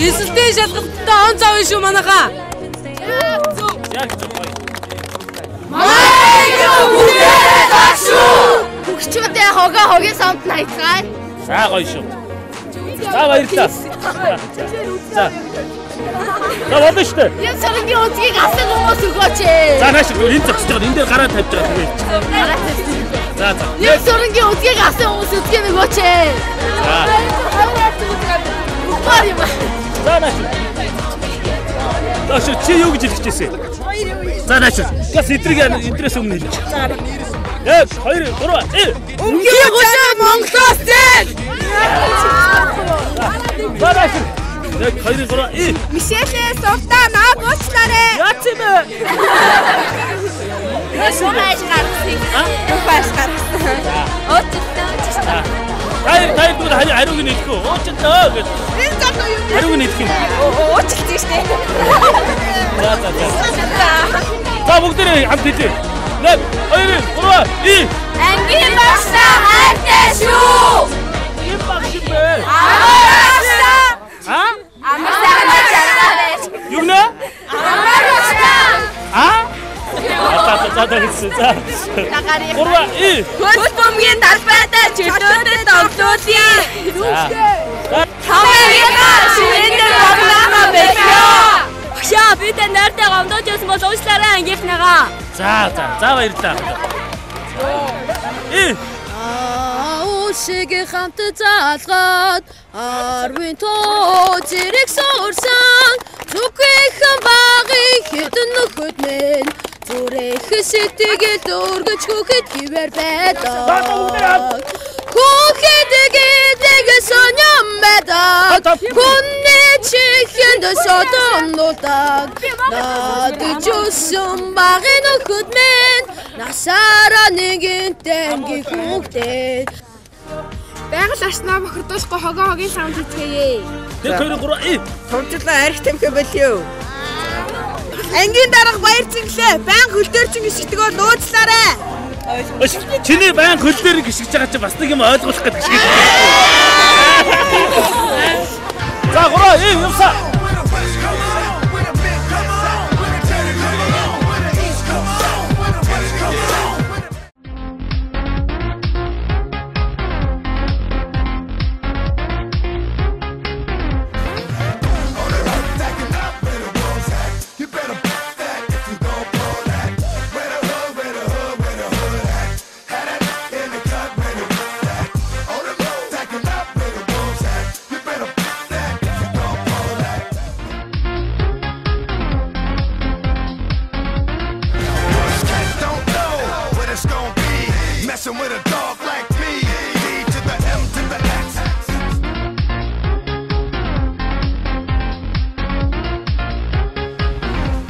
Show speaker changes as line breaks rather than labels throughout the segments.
Эсэлтэй шалгалттай он зав шүү манайхаа.
Яг зөв гоё.
Маяг бүгдээ ташуу.
Бүгчүүдээ хогийн самт найцгаая.
За гоё шүү. За баярлалаа. За. За болно шүү дээ.
Ян саргийн өнцгийг асан хүмүүс өгөөч.
За нааш энэ зогсож байгаа. Энэ дээр гараа тавьж байгаа тэгээд. За за.
Ян саргийн өнцгийг асан хүмүүс өгөөч өгөөч.
За. За нааш. Нааш чи юу гэж хэлчихсэн? За нааш. Гас эдрээс өмнө хэлж. За. Яг 2 3
Өнгийн гушаа Монголоос зээл.
За нааш. Яг 2 3
Мишелээ суртаа наа гуучлаарэ.
Яац юм бэ?
Яшмааш гарсан.
Ухааш гарсан.
Өөчтэй.
Тайр бүгд хариуг нь хэлэх үү? Уучлаа гэж.
Энэ зам юу?
Хариуг нь хэлэх юм.
Уучлаа штэ.
За бүгдээ хамт хэлээ. 1 2 3
Ангийн багшаа хайртай шүү.
ийм багш юм бэ?
Амараа.
А?
Амараа чараад.
Юу нэ?
Амараа.
А? За гэсэн. За. 3
Хөл бөмбөгийн талбайдаа чөлөөтэй тоглоулъя.
Хамаагаа шинээр багнаа бэлээ.
Хшаа би тэ нэртэй гомдож байсан бол уучлаарай ангийнхнагаа.
За баярлалаа.
Шиг хамт заалгаад арвин тоо зэрэг суурсан зүгхэн багыг хэдэн нөхөд минь зүрэх сэтгэл өргөж хөхөд хിവэр байдаг хөхөд гэдэг сонём байдаг хүнний чихэнд содонлуулдаг над жусан багын нөхөд минь насаараа нэгэн тэнгийн хүүхдээ
Байгаль арснаа бохирдуулахгүй хогийн самт хийцгээе.
1 2 3
Томчлоо арх тамхи болио. Ангийн дарга баяр цэнгэлээ. Баян хөлдөөрчин гიშгдэг бол уучлаарай.
Чиний баян хөлдөр гიშгэж байгаа чи бас нэг юм ойлгуулах гэдэг шиг. За 3 явсаа.
With a dog like me, D to the M to the X.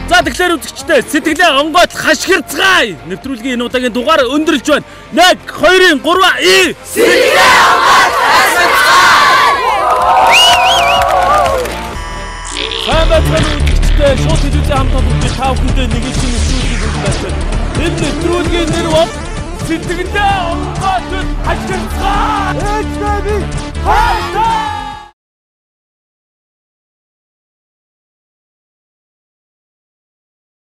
За тэгэхээр үзэгчдээ сэтгэлээ онгойд хашгирцгаая. Нэвтрүүлгийн энэ удаагийн дугаар өндөрлж байна. 1 2 3
Сэтгэлээ онгойд хашгирцгаая.
Хамаатай үзэгчдээ шууд хэлүүлээ хамт олж та бүхэндээ нэг шинэ нэвтрүүлгийг хүргэж байна. Энэ нэвтрүүлгийн нэр бол Сэтгэлээ онгойд хашгирцгаая. Эцэг би хайртай